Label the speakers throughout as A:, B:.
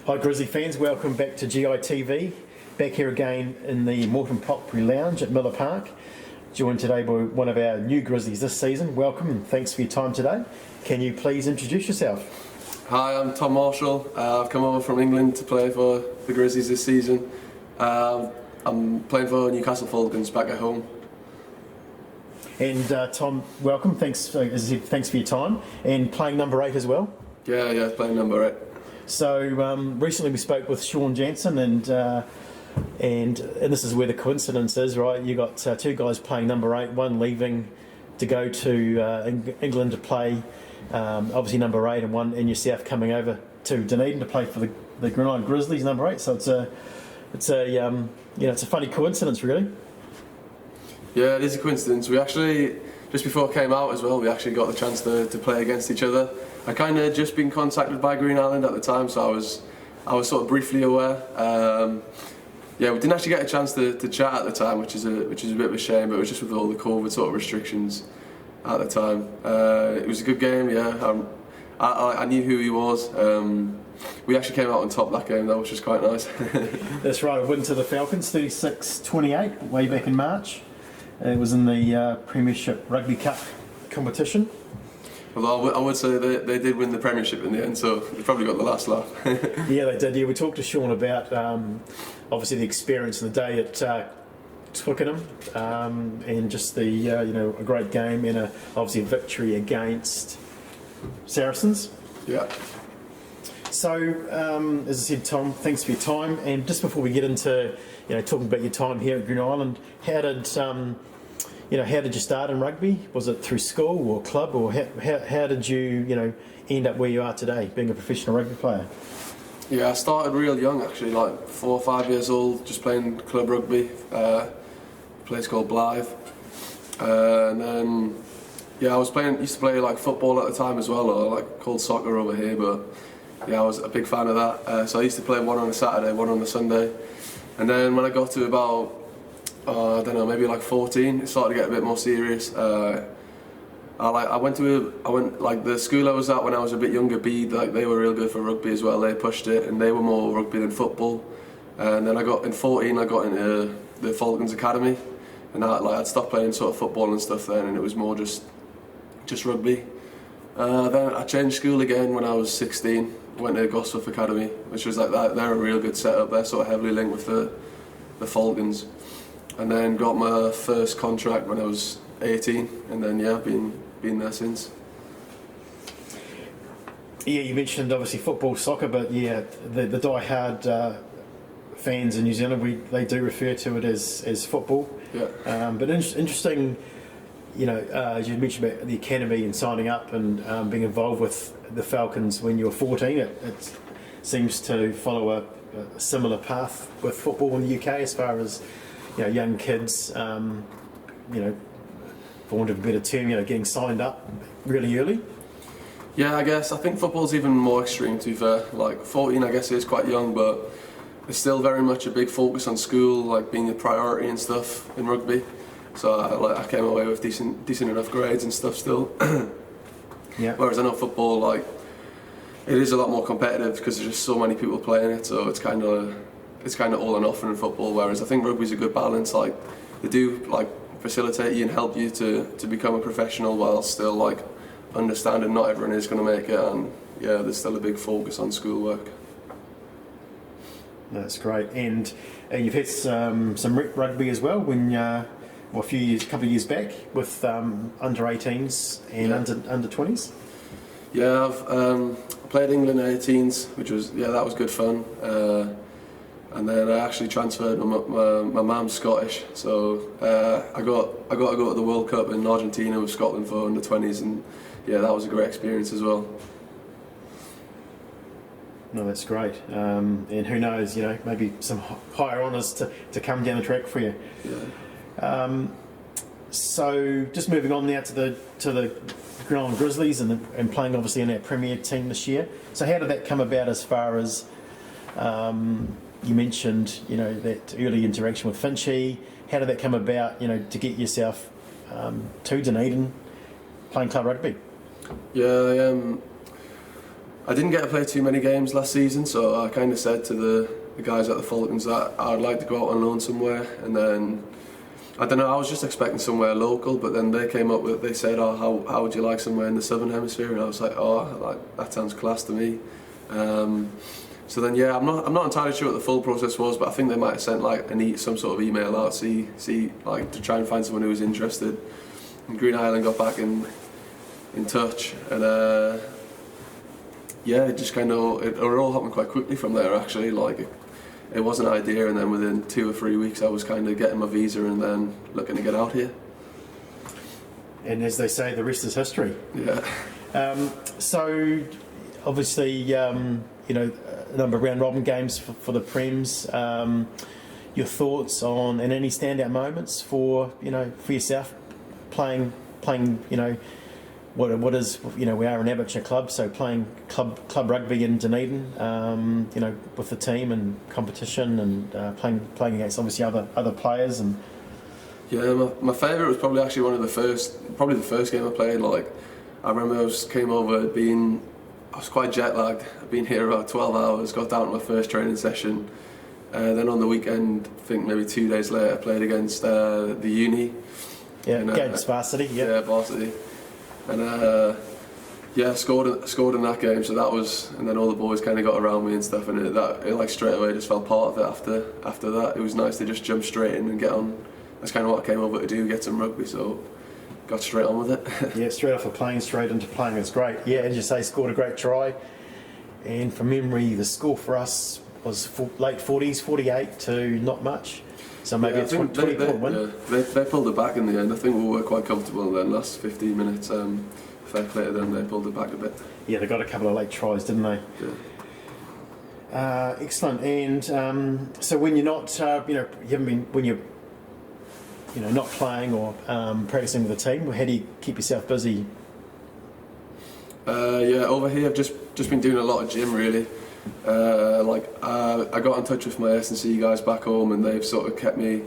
A: Hi Grizzly fans, welcome back to GI TV. Back here again in the Morton Poppery Lounge at Miller Park. Joined today by one of our new Grizzlies this season. Welcome and thanks for your time today. Can you please introduce yourself?
B: Hi, I'm Tom Marshall. I've come over from England to play for the Grizzlies this season. I'm playing for Newcastle Falcons back at home.
A: And Tom, welcome. Thanks, as I said, thanks for your time. And playing number 8 as well?
B: Yeah, playing number 8.
A: So recently we spoke with Sean Jansen, and this is where the coincidence is, right? You got two guys playing number 8, one leaving to go to England to play, obviously number 8, and one in yourself coming over to Dunedin to play for the Grizzlies number 8. So it's a funny coincidence, really.
B: Yeah, it is a coincidence. We actually, just before it came out as well, we actually got the chance to play against each other. I kind of just been contacted by Green Island at the time, so I was sort of briefly aware. Yeah, we didn't actually get a chance to chat at the time, which is a bit of a shame. But it was just with all the COVID sort of restrictions at the time. It was a good game. Yeah, I knew who he was. We actually came out on top that game, though, which was quite nice.
A: That's right. A win to the Falcons, 36-28, way back in March. It was in the premiership Rugby Cup competition.
B: Although I would say they did win the premiership in the end, so they probably got the last laugh.
A: Yeah, they did. Yeah, we talked to Sean about obviously the experience of the day at Twickenham, and just the a great game and obviously a victory against Saracens.
B: Yeah.
A: So, as I said, Tom, thanks for your time. And just before we get into talking about your time here at Green Island, how did you start in rugby? Was it through school or club, or how did you end up where you are today, being a professional rugby player?
B: Yeah, I started real young actually, like 4 or 5 years old, just playing club rugby, a place called Blythe, and then I used to play like football at the time as well, or like called soccer over here, but yeah, I was a big fan of that. So I used to play one on a Saturday, one on a Sunday, and then when I got to about I don't know, maybe like 14, it started to get a bit more serious. I went like the school I was at when I was a bit younger, Bede, like they were real good for rugby as well. They pushed it, and they were more rugby than football. And then in 14, I got into the Falcons Academy, and I'd stopped playing sort of football and stuff then, and it was more just rugby. Then I changed school again when I was 16. Went to Gosforth Academy, which was like that. They're a real good setup. They're sort of heavily linked with the Falcons. And then got my first contract when I was 18, and then been there since.
A: Yeah, you mentioned obviously football, soccer, but yeah, the die-hard fans in New Zealand, they do refer to it as football.
B: Yeah.
A: But interesting, as you mentioned about the academy and signing up and being involved with the Falcons when you were 14, it seems to follow a similar path with football in the UK as far as young kids, for want of a better term, getting signed up really early.
B: Yeah, I think football's even more extreme, to be fair. Like 14, I guess, is quite young, but there's still very much a big focus on school, like being a priority and stuff in rugby. So I came away with decent enough grades and stuff still.
A: Yeah.
B: Whereas I know football, like, it is a lot more competitive because there's just so many people playing it, so it's kind of all or nothing in football, whereas I think rugby's a good balance. Like, they do like facilitate you and help you to become a professional while still like understanding not everyone is going to make it, and yeah, there's still a big focus on schoolwork.
A: That's great. And you've had some rep rugby as well when a couple of years back with under 18s and under 20s.
B: Yeah, I've played England 18s, which was that was good fun. And then I actually transferred. My mum's Scottish, so I got to go to the World Cup in Argentina with Scotland for under 20s, and yeah, that was a great experience as well.
A: No, that's great. And who knows, maybe some higher honours to come down the track for you.
B: Yeah.
A: So just moving on now to the Green Island Grizzlies and playing obviously in our premier team this year. So how did that come about as far as you mentioned, that early interaction with Finchy? How did that come about, to get yourself to Dunedin playing club rugby?
B: Yeah, I didn't get to play too many games last season, so I kind of said to the guys at the Falcons that I'd like to go out on loan somewhere, and then I don't know, I was just expecting somewhere local, but then they came up with, they said, oh, how would you like somewhere in the Southern Hemisphere? And I was like, oh, that sounds class to me. So then, yeah, I'm not entirely sure what the full process was, but I think they might have sent like some sort of email out, see like to try and find someone who was interested. And Green Island got back in touch, and yeah, it just kind of it all happened quite quickly from there. Actually, like it was an idea, and then within 2 or 3 weeks, I was kind of getting my visa and then looking to get out here.
A: And as they say, the rest is history.
B: Yeah.
A: So obviously, you know, a number of round robin games for the Prems. Your thoughts on and any standout moments for yourself playing, you know, what is, you know, we are an amateur club, so playing club rugby in Dunedin, you know, with the team and competition and playing against obviously other players. And
B: yeah, my favourite was probably actually the first game I played. Like I remember I was quite jet lagged. I'd been here about 12 hours, got down to my first training session. Then on the weekend, I think maybe 2 days later, I played against the uni.
A: Yeah, against varsity.
B: Yeah, varsity. And yeah, scored in that game. So that was, and then all the boys kind of got around me and stuff, and it like straight away just felt part of it. After that, it was nice to just jump straight in and get on. That's kind of what I came over to do, get some rugby. So got straight on with it. Yeah,
A: straight off the plane, straight into playing. It's great. Yeah, as you say, scored a great try. And from memory, the score for us was late 40s, 48 to not much. So maybe a 20-point win.
B: Yeah, they pulled it back in the end. I think we were quite comfortable in the last 15 minutes. Fair play to them, they pulled it back a bit.
A: Yeah, they got a couple of late tries, didn't they?
B: Yeah.
A: Excellent. And so when you're not, you haven't been, when you're, not playing or practicing with the team, how do you keep yourself busy?
B: Yeah, over here I've just been doing a lot of gym really. I got in touch with my S&C guys back home, and they've sort of kept me.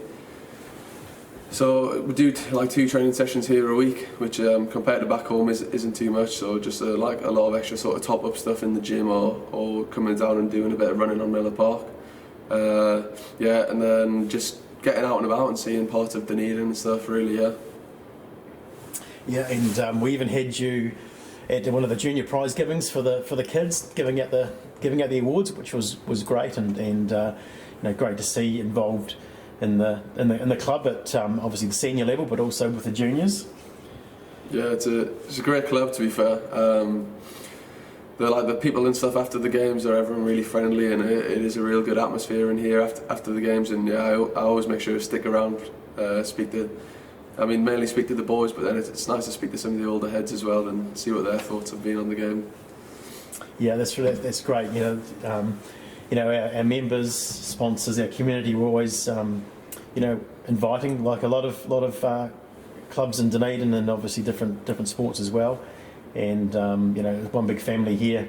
B: So we do like 2 training sessions here a week, which compared to back home isn't too much. So just like a lot of extra sort of top up stuff in the gym, or coming down and doing a bit of running on Miller Park. Yeah, and then just getting out and about and seeing parts of Dunedin and stuff. Really, yeah.
A: Yeah, and we even had you at one of the junior prize givings for the kids, giving out the awards, which was great, and great to see involved in the club at obviously the senior level, but also with the juniors.
B: Yeah, it's a great club, to be fair. The people and stuff after the games are everyone really friendly, and it is a real good atmosphere in here after the games. And yeah, I always make sure to stick around, mainly speak to the boys, but then it's nice to speak to some of the older heads as well and see what their thoughts have been on the game. Yeah,
A: that's great. Our members, sponsors, our community were always, inviting, like a lot of clubs in Dunedin, and obviously different sports as well. And one big family here,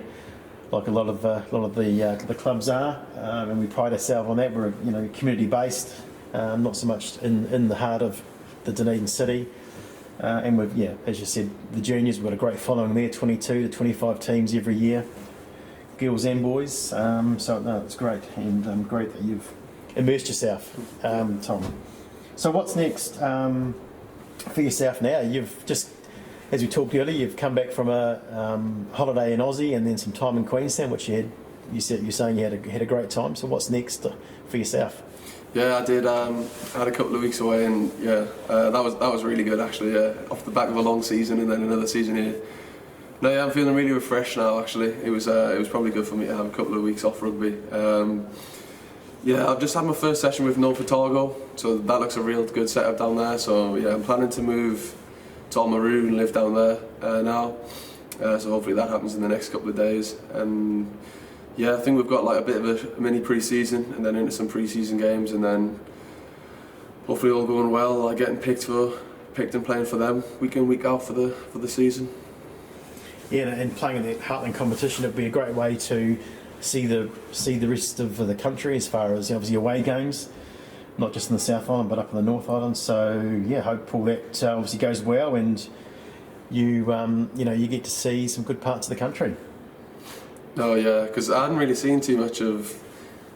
A: like a lot of the clubs are, and we pride ourselves on that. We're community based, not so much in the heart of the Dunedin city. And we've, as you said, the juniors, we've got a great following there, 22 to 25 teams every year, girls and boys. So no, it's great, and great that you've immersed yourself, Tom. So what's next for yourself now? You've just, as we talked earlier, you've come back from a holiday in Aussie and then some time in Queensland, which you're saying you had a great time. So what's next for yourself?
B: Yeah, I did. I had a couple of weeks away, and yeah, that was really good actually. Yeah, off the back of a long season and then another season here. No, yeah, I'm feeling really refreshed now. Actually, it was probably good for me to have a couple of weeks off rugby. Yeah, I've just had my first session with North Otago, so that looks a real good setup down there. So yeah, I'm planning to move to Oamaru and live down there now. So hopefully that happens in the next couple of days. And yeah, I think we've got like a bit of a mini pre-season, and then into some pre-season games, and then hopefully all going well, like getting picked and playing for them week in, week out for the season.
A: Yeah, and playing in the Heartland competition, it'd be a great way to see the rest of the country as far as obviously away games, not just in the South Island but up in the North Island. So yeah, hopeful that obviously goes well, and you you get to see some good parts of the country.
B: Oh yeah, because I hadn't really seen too much of.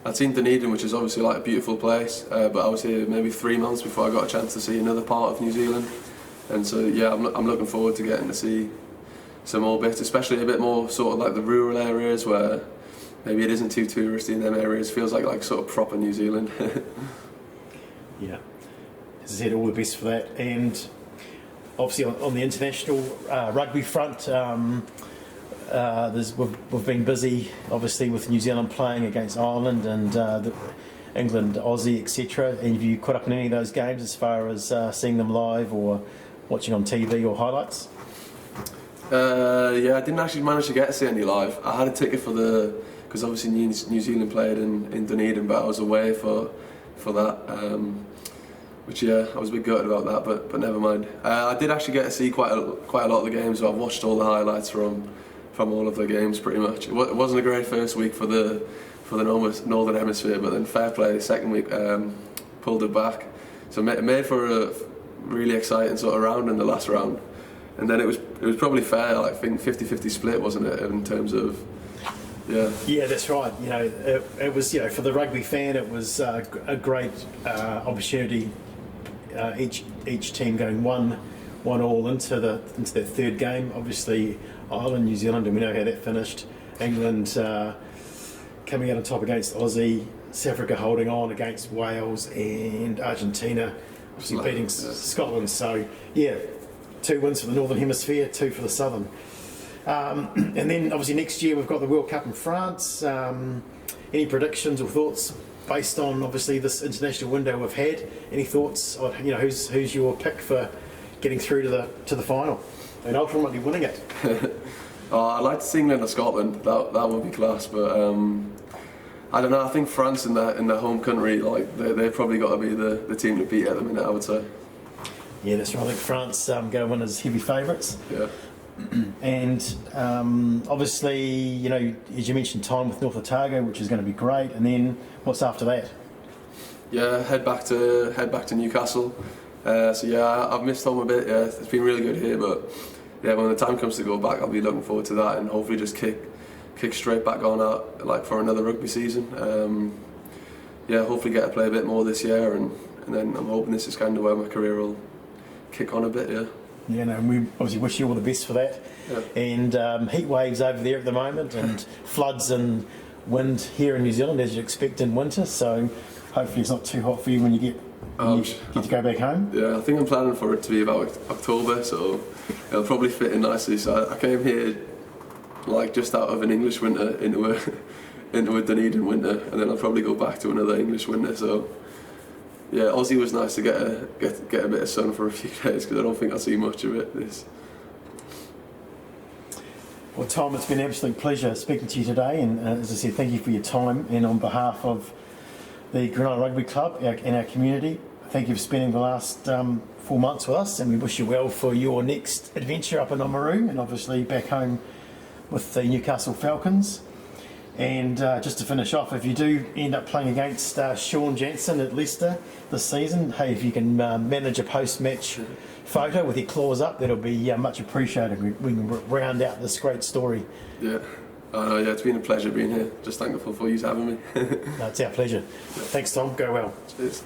B: I'd seen Dunedin, which is obviously like a beautiful place, but I was here maybe 3 months before I got a chance to see another part of New Zealand, and so yeah, I'm looking forward to getting to see some more bits, especially a bit more sort of like the rural areas where maybe it isn't too touristy in them areas. Feels like sort of proper New Zealand.
A: Yeah, as I said, all the best for that. And obviously on the international rugby front, we've been busy, obviously, with New Zealand playing against Ireland and England, Aussie, etc. And have you caught up in any of those games as far as seeing them live or watching on TV or highlights?
B: Yeah, I didn't actually manage to get to see any live. I had a ticket for because obviously New Zealand played in Dunedin, but I was away for that. Which yeah, I was a bit gutted about that, but never mind. I did actually get to see quite a lot of the games. So I've watched all the highlights from all of the games pretty much. It wasn't a great first week for the Northern Hemisphere, but then fair play, second week pulled it back. So made for a really exciting sort of round in the last round. And then it was probably fair, like I think 50-50 split, wasn't it, in terms of, yeah. Yeah,
A: that's right. You know, it was, you know, for the rugby fan, it was a great opportunity. Each team going one all into their third game. Obviously, Ireland, New Zealand, and we know how that finished. England coming out on top against Aussie, South Africa holding on against Wales, and Argentina obviously beating Scotland. So yeah, 2 wins for the Northern Hemisphere, 2 for the Southern. And then obviously next year we've got the World Cup in France. Any predictions or thoughts based on obviously this international window we've had? Any thoughts on, you know, who's your pick for getting through to the final and ultimately winning it?
B: I'd like to see England or Scotland. That would be class, but I don't know. I think France in their home country, like they've probably got to be the team to beat at the minute, I would say.
A: Yeah, that's right. I think France go to win as heavy favourites.
B: Yeah.
A: And obviously, you know, as you mentioned, time with North Otago, which is going to be great. And then what's after that?
B: Yeah, head back to Newcastle. So yeah, I've missed home a bit. Yeah, it's been really good here, but yeah, when the time comes to go back, I'll be looking forward to that and hopefully just kick straight back on out like for another rugby season. Yeah, hopefully get to play a bit more this year, and then I'm hoping this is kind of where my career will kick on a bit. Yeah.
A: Yeah, no, and we obviously wish you all the best for that.
B: Yeah.
A: And heat waves over there at the moment, and floods and wind here in New Zealand as you expect in winter. So hopefully it's not too hot for you when you get to go back home.
B: Yeah, I think I'm planning for it to be about October, so it'll probably fit in nicely. So I came here like just out of an English winter into a Dunedin winter, and then I'll probably go back to another English winter. So. Yeah, Aussie was nice to get a bit of sun for a few days because I don't think I'll see much of it.
A: Well, Tom, it's been an absolute pleasure speaking to you today, and as I said, thank you for your time. And on behalf of the Grenada Rugby Club and our community, thank you for spending the last 4 months with us, and we wish you well for your next adventure up in Oamaru and obviously back home with the Newcastle Falcons. And just to finish off, if you do end up playing against Sean Jansen at Leicester this season, hey, if you can manage a post-match photo with your claws up, that'll be much appreciated. We can round out this great story.
B: Yeah. Yeah, it's been a pleasure being here. Just thankful for you having me.
A: No, it's our pleasure. Thanks, Tom. Go well.
B: Cheers.